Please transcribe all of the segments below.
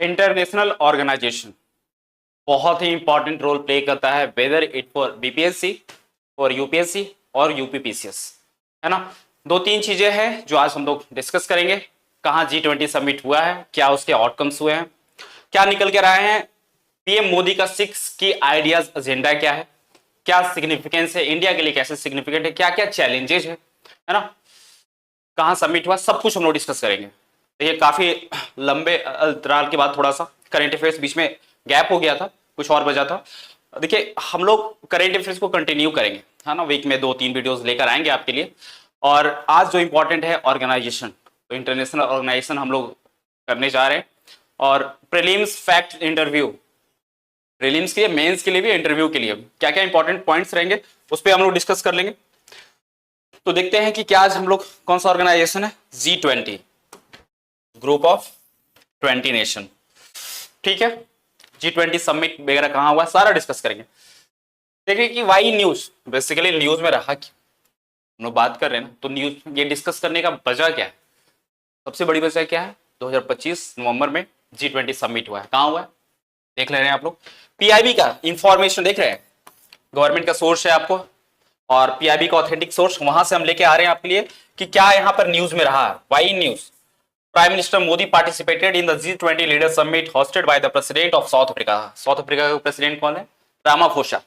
International organisation बहुत ही important role play करता है, whether it for BPSC, for UPSC और यूपीपीसीएस, है ना। दो तीन चीजें हैं जो आज हम लोग डिस्कस करेंगे। कहाँ G20 समिट हुआ है, क्या उसके आउटकम्स हुए हैं, क्या निकल के आए हैं, पीएम मोदी का 6 की आइडियाज एजेंडा क्या है, क्या सिग्निफिकेंस है इंडिया के लिए, कैसे सिग्निफिकेंट है, क्या क्या चैलेंजेस है ना, कहाँ सबमिट हुआ, सब कुछ हम लोग डिस्कस करेंगे। देखिए काफी लंबे अंतराल के बाद थोड़ा सा करेंट अफेयर्स बीच में गैप हो गया था, कुछ और बचा था। देखिए हम लोग करेंट अफेयर्स को कंटिन्यू करेंगे, है ना, वीक में 2-3 वीडियोस लेकर आएंगे आपके लिए। और आज जो इंपॉर्टेंट है ऑर्गेनाइजेशन, तो इंटरनेशनल ऑर्गेनाइजेशन हम लोग करने जा रहे हैं। और प्रीलिम्स फैक्ट इंटरव्यू, प्रीलिम्स के लिए, मेंस के लिए भी, इंटरव्यू के लिए क्या क्या इंपॉर्टेंट पॉइंट्स रहेंगे उस पर हम लोग डिस्कस कर लेंगे। तो देखते हैं कि क्या आज हम लोग, कौन सा ऑर्गेनाइजेशन है, G20, ग्रुप ऑफ 20 नेशन, ठीक है। G20 समिट वगैरह कहां हुआ, सारा डिस्कस करेंगे। देखिए कि वाई न्यूज, बेसिकली न्यूज में रहा कि हम लोग बात कर रहे हैं ना, तो न्यूज ये डिस्कस करने का वजह क्या है, सबसे बड़ी वजह क्या है, 2025 नवंबर में G20 समिट हुआ है। कहां हुआ है देख ले रहे हैं आप लोग। पीआईबी का इंफॉर्मेशन देख रहे हैं, गवर्नमेंट का सोर्स है आपको, और पीआईबी का ऑथेंटिक सोर्स, वहां से हम लेके आ रहे हैं आपके लिए कि क्या यहां पर न्यूज में रहा है। Why news, Prime Minister Modi participated in the G20 Leader Summit hosted by the President of South Africa. South Africa का प्रेसिडेंट कौन है, रामाफोसा।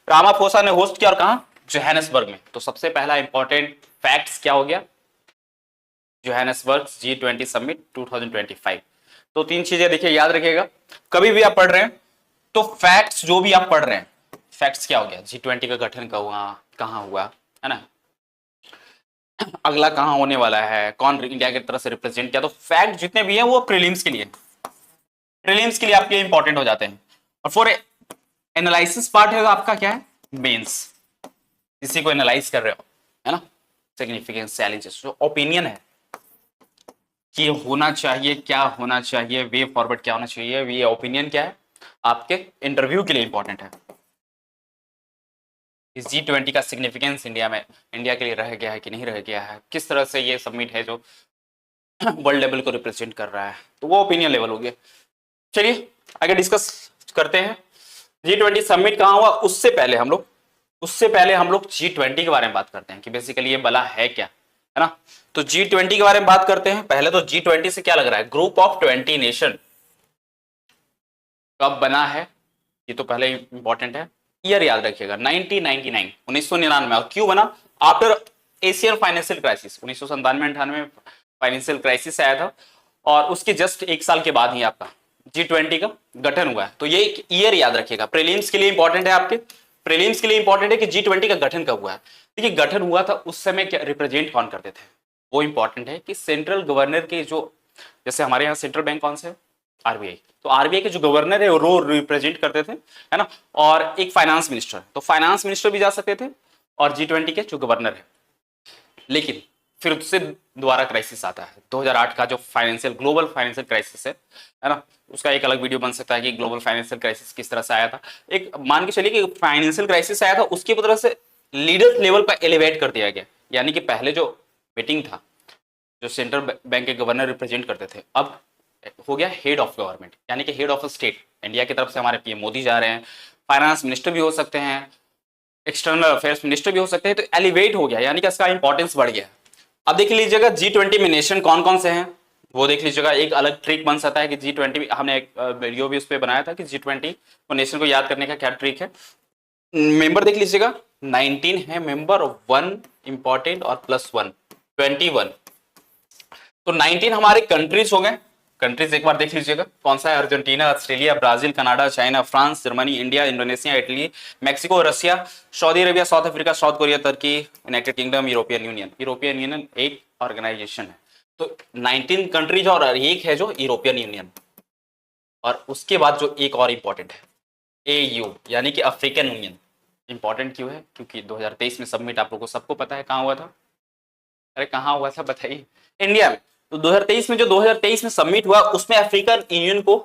रामाफोसा ने होस्ट किया, और कहां, जोहानिसबर्ग में। तो सबसे पहला इंपॉर्टेंट फैक्ट्स क्या हो गया, जोहानिसबर्ग G20 समिट 2025। तो तीन चीजें देखिए याद रखिएगा, कभी भी आप पढ़ रहे हैं तो फैक्ट्स जो भी आप पढ़ रहे हैं, फैक्ट्स क्या हो गया, G20 का गठन कब हुआ, कहां हुआ, है ना, अगला कहां होने वाला है, कौन इंडिया की तरफ से रिप्रेजेंट किया। तो फैक्ट जितने भी हैं वो प्रीलिम्स के लिए, प्रीलिम्स के लिए आपके इंपॉर्टेंट हो जाते हैं। और फॉर एनालिसिस पार्ट है आपका क्या है, मेंस, इसी को एनालाइज कर रहे हो, है ना, सिग्निफिकेंस, चैलेंजेस, जो ओपिनियन है कि होना चाहिए, क्या होना चाहिए, वे फॉरवर्ड क्या होना चाहिए, ये ओपिनियन क्या है, आपके इंटरव्यू के लिए इंपॉर्टेंट है। इस G20 का सिग्निफिकेंस इंडिया में, इंडिया के लिए रह गया है कि नहीं रह गया है, किस तरह से ये समिट है जो वर्ल्ड लेवल को रिप्रेजेंट कर रहा है, तो वो ओपिनियन लेवल हो गया। चलिए आगे डिस्कस करते हैं। G20 समिट कहां हुआ, उससे पहले हम लोग G20 के बारे में बात करते हैं कि बेसिकली ये बला है क्या, है ना। तो G20 के बारे में बात करते हैं। पहले तो G20 से क्या लग रहा है, ग्रुप ऑफ 20 नेशन, कब बना है ये तो पहले इंपॉर्टेंट है। ईयर याद रखिएगा 1999, 1999। और क्यों बना, after Asian financial crisis, 1997-98 financial crisis आया था, और उसके जस्ट एक साल के बाद ही आपका G20 का गठन हुआ है। तो ये ईयर याद रखिएगा, प्रीलिम्स के लिए इंपॉर्टेंट है, आपके प्रीलिम्स के लिए इंपॉर्टेंट है कि G20 का गठन कब हुआ है। देखिए गठन हुआ था उस समय क्या रिप्रेजेंट कौन करते थे, वो इंपॉर्टेंट है कि सेंट्रल गवर्नर के जो, जैसे हमारे यहाँ सेंट्रल बैंक कौन से, आरबीआई, तो आरबीआई के जो गवर्नर है वो रिप्रेजेंट करते थे, है ना। और एक फाइनेंस मिनिस्टर, तो फाइनेंस मिनिस्टर भी जा सकते थे, और G20 के जो गवर्नर है। लेकिन फिर उससे दोबारा क्राइसिस आता है, 2008 का जो फाइनेंशियल, ग्लोबल फाइनेंशियल क्राइसिस है ना, उसका एक अलग वीडियो बन सकता है कि ग्लोबल फाइनेंशियल क्राइसिस किस तरह से आया था। एक मान के चलिए कि फाइनेंशियल क्राइसिस आया था, उसकी तरह से लीडर्स लेवल पर एलिवेट कर दिया गया, यानी कि पहले जो मीटिंग था, जो सेंट्रल बैंक के गवर्नर रिप्रेजेंट करते थे, अब हो गया हेड ऑफ गवर्नमेंट, यानी कि हेड ऑफ स्टेट। इंडिया की तरफ से हमारे पीएम मोदी जा रहे हैं, फाइनेंस मिनिस्टर भी हो सकते हैं, एक्सटर्नल अफेयर्स मिनिस्टर भी हो सकते हैं, तो एलिवेट हो गया, यानी कि इसका इंपॉर्टेंस बढ़ गया। अब देख लीजिएगा G20 में नेशन कौन कौन से हैं, वो देख लीजिएगा। एक अलग ट्रिक बन सकता है कि G20, हमने एक वीडियो भी उस पर बनाया था कि G20 को नेशन को याद करने का क्या ट्रिक है। मेंबर देख लीजिएगा, 19 है मेंबर, 1 इंपॉर्टेंट और +1 21। तो 19 हमारे कंट्रीज हो गए। कंट्रीज एक बार देख लीजिएगा कौन सा है, Argentina, Australia, Brazil, Canada, China, France, Germany, India, Indonesia, Italy, Mexico, Russia, Saudi Arabia, South Africa, South Korea, तुर्की, United Kingdom, European Union. European Union एक ऑर्गेनाइजेशन है, तो 19 कंट्रीज और एक है जो यूरोपियन यूनियन। और उसके बाद जो एक और इंपॉर्टेंट है, AU, यानी कि अफ्रीकन यूनियन। इंपॉर्टेंट क्यों है, क्योंकि 2023 में सबमिट आप लोगों को सबको पता है कहां हुआ था, अरे कहां हुआ था बताइए, इंडिया में। तो 2023 में, जो 2023 में सबमिट हुआ, उसमें अफ्रीकन यूनियन को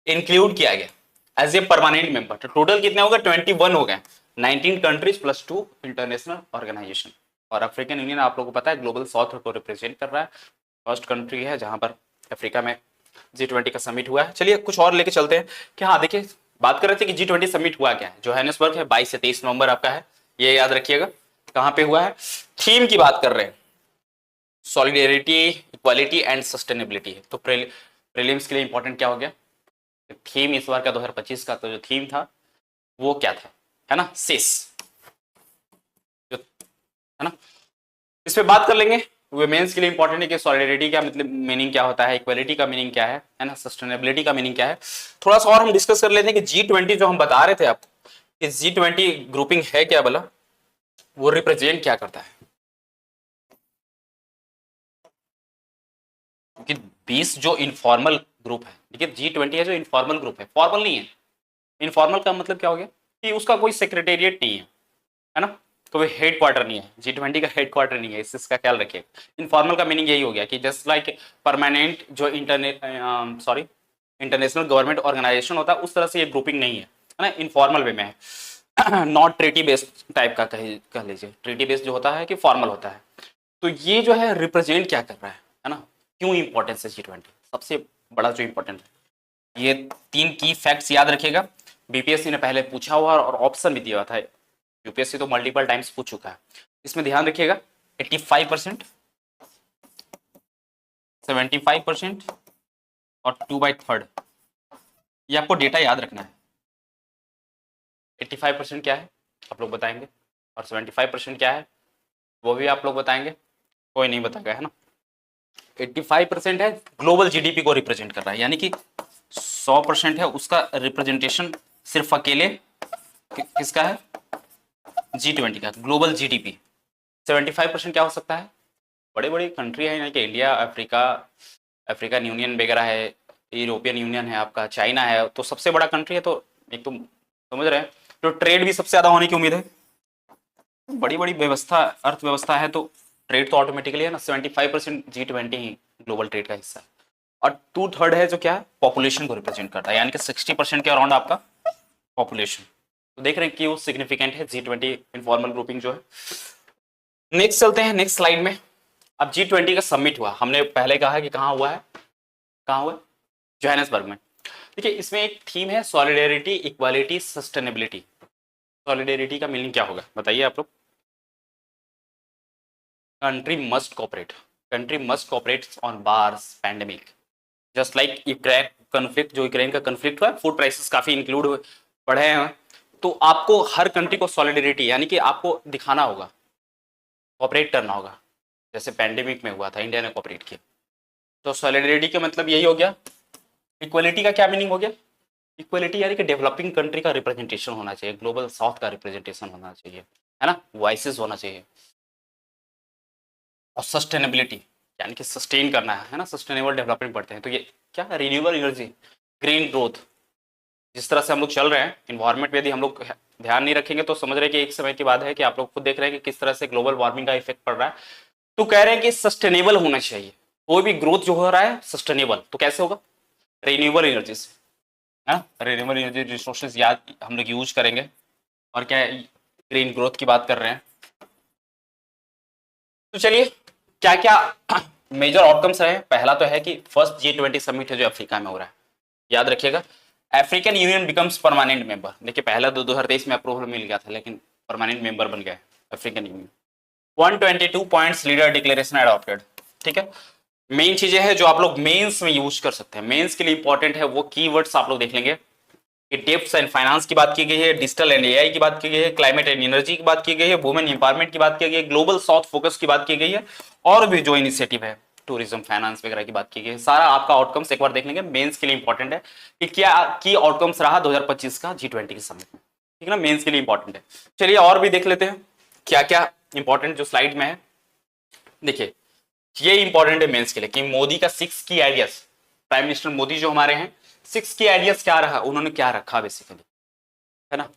इंक्लूड किया गया एज ए परमानेंट मेंबर। तो टोटल कितने हो गए, 21 हो गए, 19 कंट्रीज +2 इंटरनेशनल ऑर्गेनाइजेशन। और अफ्रीकन यूनियन आप लोगों को पता है ग्लोबल साउथ को रिप्रेजेंट कर रहा है, फर्स्ट कंट्री है जहां पर अफ्रीका में G20 का समिट हुआ है। चलिए कुछ और लेके चलते हैं कि हाँ देखिए, बात कर रहे थे कि G20 समिट हुआ क्या है। जोहानिसबर्ग है, 22 से 23 नवंबर आपका है, ये याद रखिएगा। कहां पे हुआ है, थीम की बात कर रहे हैं, सॉलिडेरिटी, इक्वालिटी एंड सस्टेनेबिलिटी है। तो प्रीलिम्स के लिए इंपॉर्टेंट क्या हो गया, थीम इस बार का 2025 का तो जो थीम था वो क्या था, है ना, सेस, जो है ना, इस पे बात कर लेंगे। वुमेन्स के लिए इंपॉर्टेंट है कि सॉलिडेरिटी का मतलब मीनिंग क्या होता है, इक्वालिटी का मीनिंग क्या है ना, सस्टेनेबिलिटी का मीनिंग क्या है। थोड़ा सा और हम डिस्कस कर लेते हैं कि G20 जो हम बता रहे थे आपको कि G20 ग्रुपिंग है क्या बोला, वो रिप्रेजेंट क्या करता है। क्योंकि 20 जो इनफॉर्मल ग्रुप है, देखिए G20 है जो इनफॉर्मल ग्रुप है, फॉर्मल नहीं है। इनफॉर्मल का मतलब क्या हो गया कि उसका कोई सेक्रेटेरिएट नहीं है ना, कोई हेड क्वार्टर नहीं है। G20 का हेड क्वार्टर नहीं है, इसका ख्याल रखिएगा। इनफॉर्मल का मीनिंग यही हो गया कि जस्ट लाइक परमानेंट जो इंटरनेशनल गवर्नमेंट ऑर्गेनाइजेशन होता है, उस तरह से ये ग्रुपिंग नहीं है ना, इनफॉर्मल वे में है। नॉट ट्रीटी बेस्ड टाइप का कह लीजिए, ट्रीटी बेस्ड जो होता है कि फॉर्मल होता है। तो ये जो है रिप्रेजेंट क्या कर रहा है ना, क्यों इंपॉर्टेंस है G20, सबसे बड़ा जो इंपॉर्टेंट है। ये 3 की फैक्ट्स याद रखिएगा, बीपीएससी ने पहले पूछा हुआ और ऑप्शन भी दिया हुआ था, यूपीएससी तो मल्टीपल टाइम्स पूछ चुका है। इसमें ध्यान रखिएगा 85%, 75% और 2/3, ये आपको डेटा याद रखना है। 85% क्या है आप लोग बताएंगे, और 75% क्या है वो भी आप लोग बताएंगे, कोई नहीं बताएगा, है ना। 85% है ग्लोबल जीडीपी को रिप्रेजेंट कर रहा है, यानी कि 100% है उसका रिप्रेजेंटेशन सिर्फ अकेले किसका है, G20 का, ग्लोबल जीडीपी। 75% क्या हो सकता है, बड़े बड़ी कंट्री है, यानी कि इंडिया, अफ्रीकन यूनियन वगैरह है, यूरोपियन यूनियन है आपका, चाइना है, तो सबसे बड़ा कंट्री है। तो एक तो समझ रहे हैं, तो ट्रेड भी सबसे ज्यादा होने की उम्मीद है, बड़ी बड़ी व्यवस्था, अर्थव्यवस्था है, तो ट्रेड तो ऑटोमेटिकली है ना। 75% G20 ही ग्लोबल ट्रेड का हिस्सा है। और 2/3 है जो क्या है, पॉपुलेशन को रिप्रेजेंट करता है, यानी कि 60% के अराउंड आपका पॉपुलेशन। तो देख रहे हैं कि वो सिग्निफिकेंट है G20 इनफॉर्मल ग्रुपिंग जो है। नेक्स्ट चलते हैं नेक्स्ट स्लाइड में। अब G20 का समिट हुआ, हमने पहले कहा है कि कहाँ हुआ है, कहाँ हुआ है, जोहानिसबर्ग में। देखिए इसमें एक थीम है सॉलिडेरिटी, इक्वालिटी, सस्टेनेबिलिटी। सॉलिडेरिटी का मीनिंग क्या होगा बताइए आप लोग, country must cooperate, country must cooperate on bars pandemic, just like Ukraine conflict, जो यूक्रेन का कन्फ्लिक्ट हुआ, फूड प्राइसेस काफी इंक्लूड बढ़े हैं। तो आपको हर कंट्री को सॉलिडेरिटी, यानी कि आपको दिखाना होगा, कोऑपरेट करना होगा, जैसे पैंडेमिक में हुआ था, इंडिया ने कोऑपरेट किया। तो सॉलिडेरिटी का मतलब यही हो गया। इक्वलिटी का क्या मीनिंग हो गया, इक्वलिटी यानी कि डेवलपिंग कंट्री का रिप्रेजेंटेशन होना चाहिए, ग्लोबल साउथ का रिप्रेजेंटेशन होना चाहिए, है ना, वॉइसेस होना चाहिए। और सस्टेनेबिलिटी यानी कि सस्टेन करना है ना, सस्टेनेबल डेवलपमेंट पढ़ते हैं तो ये क्या, रिन्यूएबल एनर्जी, ग्रीन ग्रोथ। जिस तरह से हम लोग चल रहे हैं इन्वायरमेंट पे, यदि हम लोग ध्यान नहीं रखेंगे तो समझ रहे हैं कि एक समय की बात है कि आप लोग खुद देख रहे हैं कि किस तरह से ग्लोबल वार्मिंग का इफेक्ट पड़ रहा है। तो कह रहे हैं कि सस्टेनेबल होना चाहिए, कोई भी ग्रोथ जो हो रहा है सस्टेनेबल, तो कैसे होगा, रिन्यूएबल एनर्जी से, है ना, रिन्यूएबल एनर्जी रिसोर्सेज याद हम लोग यूज करेंगे। और क्या, ग्रीन ग्रोथ की बात कर रहे हैं। तो चलिए क्या क्या मेजर आउटकम्स रहे। पहला तो है कि फर्स्ट G20 समिट है जो अफ्रीका में हो रहा है, याद रखिएगा। African union becomes permanent member. देखिए पहला 2023 में अप्रूवल मिल गया था, लेकिन परमानेंट मेंबर बन गया African union. 122 points leader declaration adopted. ठीक है, मेन चीजें हैं जो आप लोग मेंस में यूज कर सकते हैं, मेंस के लिए इंपॉर्टेंट है वो कीवर्ड्स आप लोग देख लेंगे कि डेप्थ एंड फाइनेंस की बात की गई है, डिजिटल एंड एआई की बात की गई है, क्लाइमेट एंड एनर्जी की बात की गई है, वुमेन एम्पावरमेंट की बात की गई है, ग्लोबल साउथ फोकस की बात की गई है, और भी जो इनिशिएटिव है टूरिज्म फाइनेंस वगैरह की बात की गई है। सारा आपका आउटकम्स एक बार देख लेंगे, मेंस के लिए इंपॉर्टेंट है कि क्या की आउटकम्स रहा 2025 का G20 के समिट में, ठीक है ना, मेंस के लिए इंपॉर्टेंट है। चलिए और भी देख लेते हैं क्या क्या इंपॉर्टेंट जो स्लाइड में है। देखिए ये इंपॉर्टेंट है मेंस के लिए कि मोदी का 6 की आइडियाज, प्राइम मिनिस्टर मोदी जो हमारे हैं, 6 की आइडियाज क्या रहा, उन्होंने क्या रखा बेसिकली, है ना।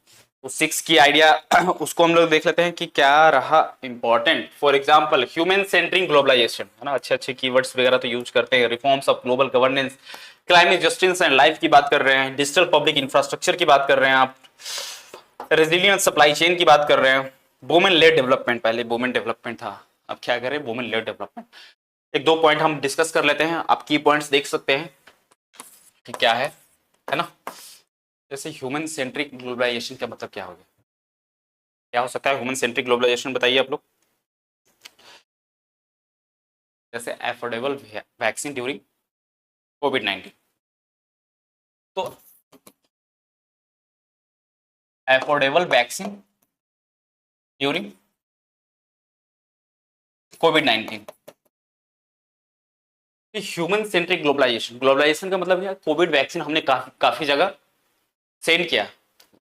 तो 6 की आइडिया उसको हम लोग देख लेते हैं कि क्या रहा important. For example human centring globalisation, है ना, अच्छे अच्छे कीवर्ड्स वगैरह तो यूज करते हैं। Reforms of global governance, climate justice and life की बात कर रहे हैं, डिजिटल पब्लिक इंफ्रास्ट्रक्चर की बात कर रहे हैं आप, रेजिलियंट सप्लाई चेन की बात कर रहे हैं, वुमेन लेड डेवलपमेंट, पहले वुमेन डेवलपमेंट था, अब क्या करें, वुमेन लेड डेवलपमेंट। एक दो पॉइंट हम डिस्कस कर लेते हैं, आप की पॉइंट्स देख सकते हैं। कि क्या है ना। जैसे ह्यूमन सेंट्रिक ग्लोबलाइजेशन का मतलब क्या हो गया, क्या हो सकता है ह्यूमन सेंट्रिक ग्लोबलाइजेशन, बताइए आप लोग। जैसे एफोर्डेबल वैक्सीन ड्यूरिंग कोविड-19, तो एफोर्डेबल वैक्सीन ड्यूरिंग कोविड-19, ह्यूमन सेंट्रिक ग्लोबलाइजेशन, ग्लोबलाइजेशन का मतलब है कोविड वैक्सीन हमने काफी जगह सेंड किया,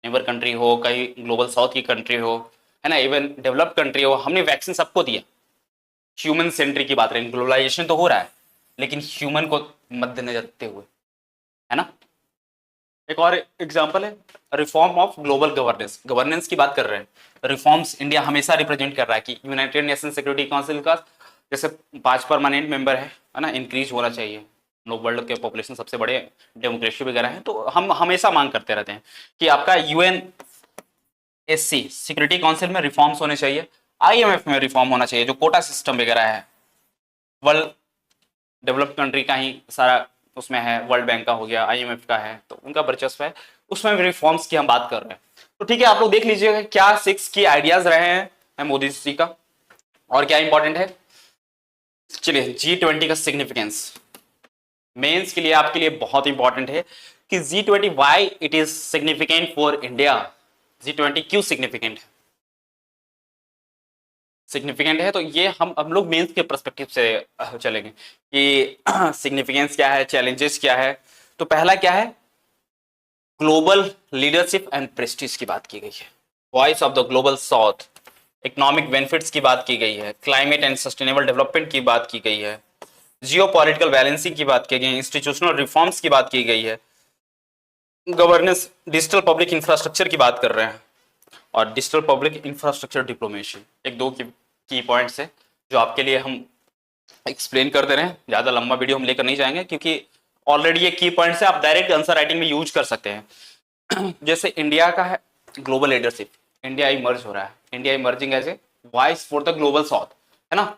नेबर कंट्री हो, कहीं ग्लोबल साउथ की कंट्री हो, है ना, इवन डेवलप्ड कंट्री हो, हमने वैक्सीन सबको दिया। ह्यूमन सेंट्रिक की बात करें, ग्लोबलाइजेशन तो हो रहा है लेकिन ह्यूमन को मद्देनजर रखते हुए, है ना। एक और एग्जांपल है reform of global governance, governance की बात कर रहे हैं। रिफॉर्म्स इंडिया हमेशा रिप्रेजेंट कर रहा है कि यूनाइटेड नेशन सिक्योरिटी काउंसिल का जैसे 5 परमानेंट मेंबर है ना, इंक्रीज होना चाहिए। हम लोग वर्ल्ड के पॉपुलेशन सबसे बड़े डेमोक्रेसी वगैरह है, तो हम हमेशा मांग करते रहते हैं कि आपका यूएनएससी सिक्योरिटी काउंसिल में रिफॉर्म्स होने चाहिए, आईएमएफ में रिफॉर्म होना चाहिए, जो कोटा सिस्टम वगैरह है वर्ल्ड डेवलप्ड कंट्री का ही सारा उसमें है, वर्ल्ड बैंक का हो गया, आईएमएफ का है, तो उनका वर्चस्व है, उसमें भी रिफॉर्म्स की हम बात कर रहे हैं। तो ठीक है, आप लोग देख लीजिएगा क्या 6 की आइडियाज रहे हैं मोदी जी का, और क्या इंपॉर्टेंट है। चलिए G20 का सिग्निफिकेंस मेंस के लिए आपके लिए बहुत इंपॉर्टेंट है कि G20 why it is significant for India. G20 क्यों सिग्निफिकेंट है, सिग्निफिकेंट है, तो ये हम लोग मेंस के पर्सपेक्टिव से चलेंगे कि सिग्निफिकेंस क्या है, चैलेंजेस क्या है। तो पहला क्या है, ग्लोबल लीडरशिप एंड प्रेस्टीज की बात की गई है, voice of the global south, economic benefits की बात की गई है, क्लाइमेट एंड सस्टेनेबल डेवलपमेंट की बात की गई है, जियोपॉलिटिकल बैलेंसिंग की बात की गई है, इंस्टीट्यूशनल रिफॉर्म्स की बात की गई है, गवर्नेंस, डिजिटल पब्लिक इंफ्रास्ट्रक्चर की बात कर रहे हैं, और डिजिटल पब्लिक इंफ्रास्ट्रक्चर डिप्लोमेसी, एक दो की पॉइंट्स है जो आपके लिए हम एक्सप्लेन कर दे रहे हैं। ज्यादा लंबा वीडियो हम लेकर नहीं जाएंगे क्योंकि ऑलरेडी ये की पॉइंट्स है, आप डायरेक्ट आंसर राइटिंग में यूज कर सकते हैं। जैसे इंडिया का है ग्लोबल लीडरशिप, इंडिया इमर्ज हो रहा है, India emerging as a voice for the global south, है ना,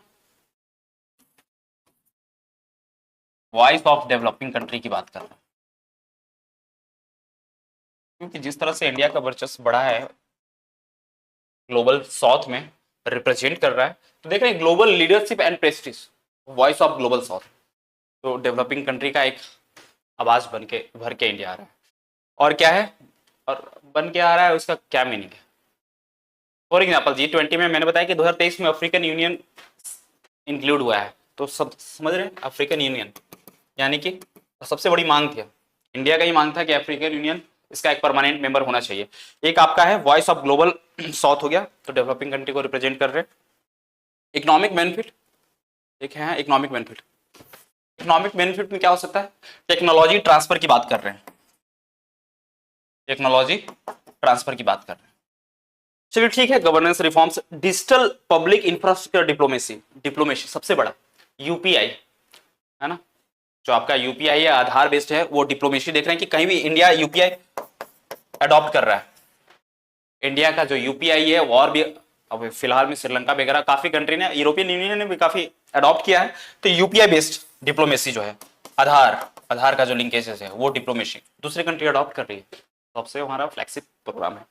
वॉइस ऑफ डेवलपिंग कंट्री की बात कर रहे हैं, क्योंकि जिस तरह से इंडिया का वर्चस्व बढ़ा है ग्लोबल साउथ में, रिप्रेजेंट कर रहा है, तो देख रहे हैं global leadership and Prestige, voice of global south, तो डेवलपिंग कंट्री का एक आवाज बन के भर के इंडिया आ रहा है। और क्या है, और बन के आ रहा है, उसका क्या मीनिंग है। फॉर एग्जाम्पल G20 में मैंने बताया कि 2023 में अफ्रीकन यूनियन इंक्लूड हुआ है, तो सब समझ रहे हैं अफ्रीकन यूनियन, यानी कि सबसे बड़ी मांग थी, इंडिया का ही मांग था कि अफ्रीकन यूनियन इसका एक परमानेंट मेंबर होना चाहिए। एक आपका है वॉइस ऑफ ग्लोबल साउथ हो गया, तो डेवलपिंग कंट्री को रिप्रेजेंट कर रहे हैं। इकोनॉमिक बेनिफिट, एक है इकोनॉमिक बेनिफिट, इकोनॉमिक बेनिफिट में क्या हो सकता है, टेक्नोलॉजी ट्रांसफर की बात कर रहे हैं, टेक्नोलॉजी ट्रांसफर की बात कर रहे हैं। चलिए ठीक है, governance reforms, digital public infrastructure diplomacy, diplomacy सबसे बड़ा यूपीआई, है ना, जो आपका यूपीआई है आधार बेस्ड है, वो डिप्लोमेसी देख रहे हैं कि कहीं भी इंडिया यूपीआई अडॉप्ट कर रहा है। इंडिया का जो यूपीआई है वो और भी, अब फिलहाल में श्रीलंका वगैरह काफी कंट्री ने, यूरोपियन यूनियन ने भी काफी अडॉप्ट किया है, तो यूपीआई बेस्ड डिप्लोमेसी जो है, आधार आधार का जो लिंकेजेस है वो डिप्लोमेसी दूसरी कंट्री अडॉप्ट कर रही है, सबसे हमारा फ्लैगशिप प्रोग्राम है।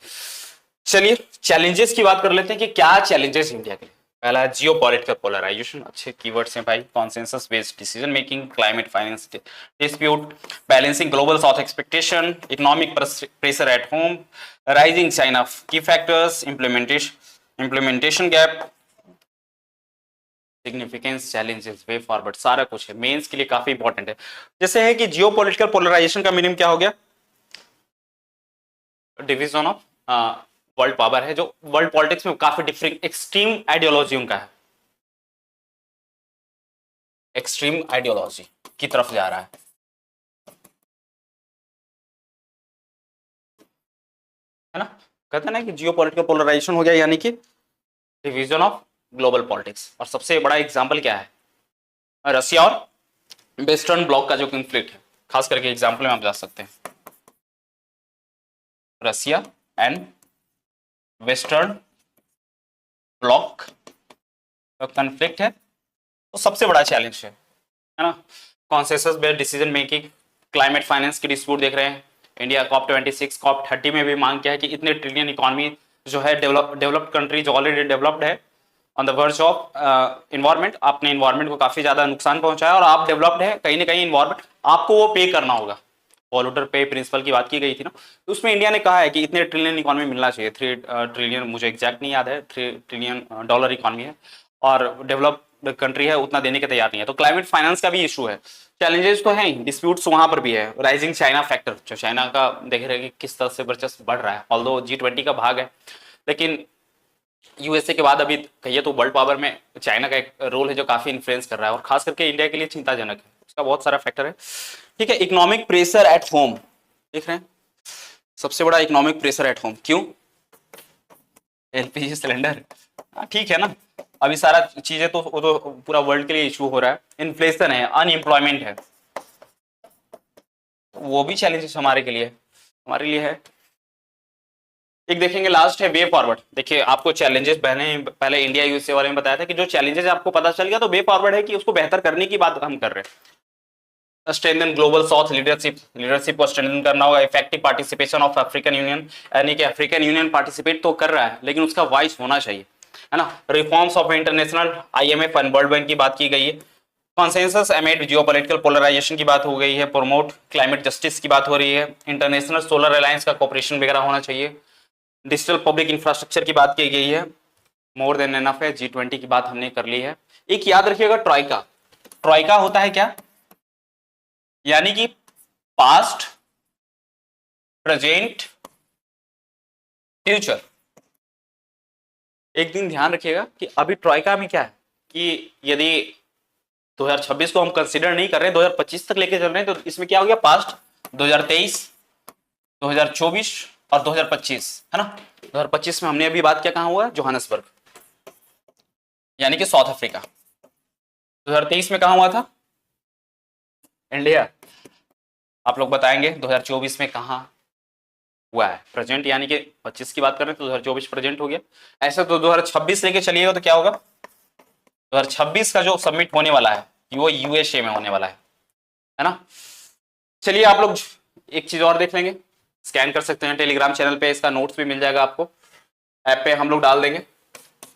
चलिए चैलेंजेस की बात कर लेते हैं कि क्या चैलेंजेस इंडिया के लिए। पहला जियोपॉलिटिकल पोलराइजेशन, अच्छे कीवर्ड्स हैं भाई, consensus based decision making, climate finance dispute, balancing global south expectation, economic pressure at home, rising China की factors, implementation gap, significance, challenges, way forward, सारा कुछ है, मेंस के लिए काफी इंपॉर्टेंट है। जैसे है कि जियोपॉलिटिकल पोलराइजेशन का मीनिंग क्या हो गया, डिवीजन ऑफ वर्ल्ड पावर है, जो वर्ल्ड पॉलिटिक्स में काफी डिफरेंट एक्सट्रीम आइडियोलॉजी उनका है, एक्सट्रीम आइडियोलॉजी की तरफ जा रहा है ना। कहते हैं ना कि जियोपॉलिटिकल पोलराइजेशन हो गया, यानी कि डिवीजन ऑफ ग्लोबल पॉलिटिक्स। और सबसे बड़ा एग्जांपल क्या है, रसिया और वेस्टर्न ब्लॉक का जो कॉन्फ्लिक्ट है, खास करके एग्जांपल में आप जा सकते हैं, रसिया एंड वेस्टर्न ब्लॉक का कॉन्फ्लिक्ट है, तो सबसे बड़ा चैलेंज है ना, consensus based decision making, climate finance की डिस्प्यूट देख रहे हैं। इंडिया COP26 COP30 में भी मांग किया है कि इतने ट्रिलियन इकोनॉमी जो है डेवलप्ड कंट्री जो ऑलरेडी डेवलप्ड है on the verge of environment, आपने इन्वायरमेंट को काफी ज्यादा नुकसान पहुंचाया और आप डेवलप्ड है, कहीं ना कहीं इन्वायरमेंट आपको वो पे करना होगा। पॉल्यूटर पे प्रिंसिपल की बात की गई थी ना, तो उसमें इंडिया ने कहा है कि इतने ट्रिलियन इकोनॉमी मिलना चाहिए, 3 ट्रिलियन, मुझे एग्जैक्ट नहीं याद है, $3 ट्रिलियन इकोनॉमी है और डेवलप्ड कंट्री है, उतना देने के तैयार नहीं है। तो क्लाइमेट फाइनेंस का भी इशू है, चैलेंजेस तो हैं, डिस्प्यूट्स वहां पर भी है। राइजिंग चाइना फैक्टर, जो चाइना का देख रहे हैं कि किस तरह से वर्चस्व बढ़ रहा है, ऑल्दो G20 का भाग है, लेकिन यूएसए के बाद अभी कहिए तो वर्ल्ड पावर में चाइना का एक रोल है जो काफी इन्फ्लुएंस कर रहा है और खास करके इंडिया के लिए चिंताजनक है, उसका बहुत सारा फैक्टर है। ठीक है, इकोनॉमिक प्रेशर एट होम देख रहे हैं, सबसे बड़ा इकोनॉमिक प्रेशर एट होम, क्यों? एलपीजी सिलेंडर, ठीक है ना, अभी सारा चीजें तो पूरा वर्ल्ड के लिए इशू हो रहा है, इन्फ्लेशन है, अनएम्प्लॉयमेंट है, वो भी चैलेंजेस हमारे लिए है। एक देखेंगे लास्ट है वे फॉरवर्ड। देखिए आपको चैलेंजेस पहले इंडिया यूएसए वाले में बताया था कि जो चैलेंजेस आपको पता चल गया तो वे फॉरवर्ड है कि उसको बेहतर करने की बात हम कर रहे हैं। स्ट्रेंथन ग्लोबल साउथ लीडरशिप को स्ट्रेंथन करना होगा। Effective participation of African union, यानी कि अफ्रीकन यूनियन पार्टिसिपेट तो कर रहा है लेकिन उसका वॉइस होना चाहिए, है ना। Reforms of international IMF and world bank की बात की गई है। कॉन्सेंसस एमेड जियोपॉलिटिकल पोलराइजेशन की बात हो गई है। प्रमोट क्लाइमेट जस्टिस की बात हो रही है। इंटरनेशनल सोलर अलायंस का कॉपरेशन वगैरह होना चाहिए। डिजिटल पब्लिक इंफ्रास्ट्रक्चर की बात की गई है। मोर देन एनफ है। G20 की बात हमने कर ली है। एक याद रखिएगा, ट्रॉइका होता है क्या, यानी कि पास्ट, प्रेजेंट, फ्यूचर। एक दिन ध्यान रखिएगा कि अभी ट्रॉइका में क्या है कि यदि 2026 को हम कंसीडर नहीं कर रहे हैं, 2025 तक लेके चल रहे हैं, तो इसमें क्या हो गया, पास्ट 2023, 2024 और 2025, है ना। 2025 में हमने अभी बात किया, कहां हुआ, जोहानसबर्ग, यानी कि साउथ अफ्रीका। 2023 में कहां हुआ था, इंडिया। आप लोग बताएंगे 2024 में कहां हुआ है, प्रेजेंट, यानी कि 25 की बात कर रहे हैं तो 2024 प्रेजेंट हो गया। ऐसे तो 2026 लेके चलिएगा तो क्या होगा, 2026 का जो सबमिट होने वाला है वो USA में होने वाला है ना। चलिए आप लोग एक चीज और देख लेंगे, स्कैन कर सकते हैं टेलीग्राम चैनल पे, इसका नोट्स भी मिल जाएगा आपको, ऐप पे हम लोग डाल देंगे।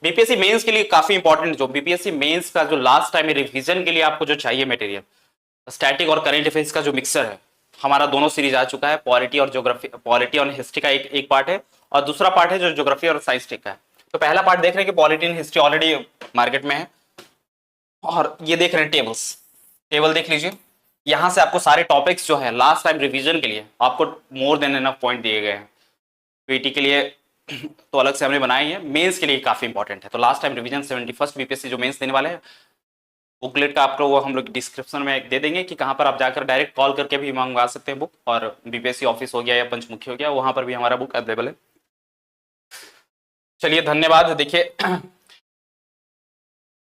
बीपीएससी मेंस के लिए काफी इंपॉर्टेंट, जो बीपीएससी मेंस का जो लास्ट टाइम रिवीजन के लिए आपको जो चाहिए मटेरियल, स्टैटिक और करंट अफेयर्स का जो मिक्सर है, हमारा दोनों सीरीज आ चुका है। पॉलिटी और ज्योग्राफी, पॉलिटी और हिस्ट्री का एक पार्ट है और दूसरा पार्ट है जो ज्योग्राफी और साइंस का है। तो पहला पार्ट देख रहे हैं कि polity and history already market में है, और ये देख रहे हैं टेबल देख लीजिए, यहां से आपको सारे टॉपिक्स जो है लास्ट टाइम रिवीजन के लिए आपको मोर देन एनफ पॉइंट दिए गए हैं। पीटी के लिए तो अलग से हमने बनाए हैं, मेंस के लिए काफी इंपॉर्टेंट है। तो last time revision 71st BPSC जो मेंस देने वाले हैं, बुकलेट का आपको वो हम लोग डिस्क्रिप्शन में दे देंगे कि कहां पर आप जाकर डायरेक्ट कॉल करके भी मंगवा सकते हैं बुक, और बीपीएससी ऑफिस हो गया या पंचमुखी हो गया, वहां पर भी हमारा बुक अवेलेबल है। चलिए धन्यवाद। देखिए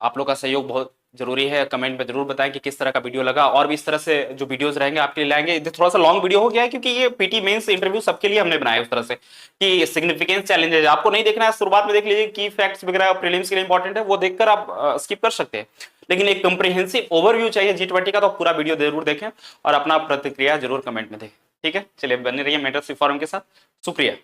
आप लोग का सहयोग बहुत जरूरी है, कमेंट में जरूर बताएं कि किस तरह का वीडियो लगा, और भी इस तरह से जो वीडियोस रहेंगे आपके लिए लाएंगे। थोड़ा सा लॉन्ग वीडियो हो गया है क्योंकि ये पीटी मेंस इंटरव्यू सबके लिए हमने बनाया उस तरह से कि सिग्निफिकेंस चैलेंजेस आपको नहीं देखना है, शुरुआत में देख लीजिए, की फैक्ट्स वगैरह प्रीलिम्स के लिए इंपॉर्टेंट है, वो देखकर आप स्किप कर सकते हैं, लेकिन एक कंप्रिहेंसिव ओवरव्यू चाहिए G20 का, तो पूरा वीडियो जरूर देखें और अपना प्रतिक्रिया जरूर कमेंट में दें। ठीक है, चलिए बने रहिए मेंटरशिप फोरम के साथ। शुक्रिया।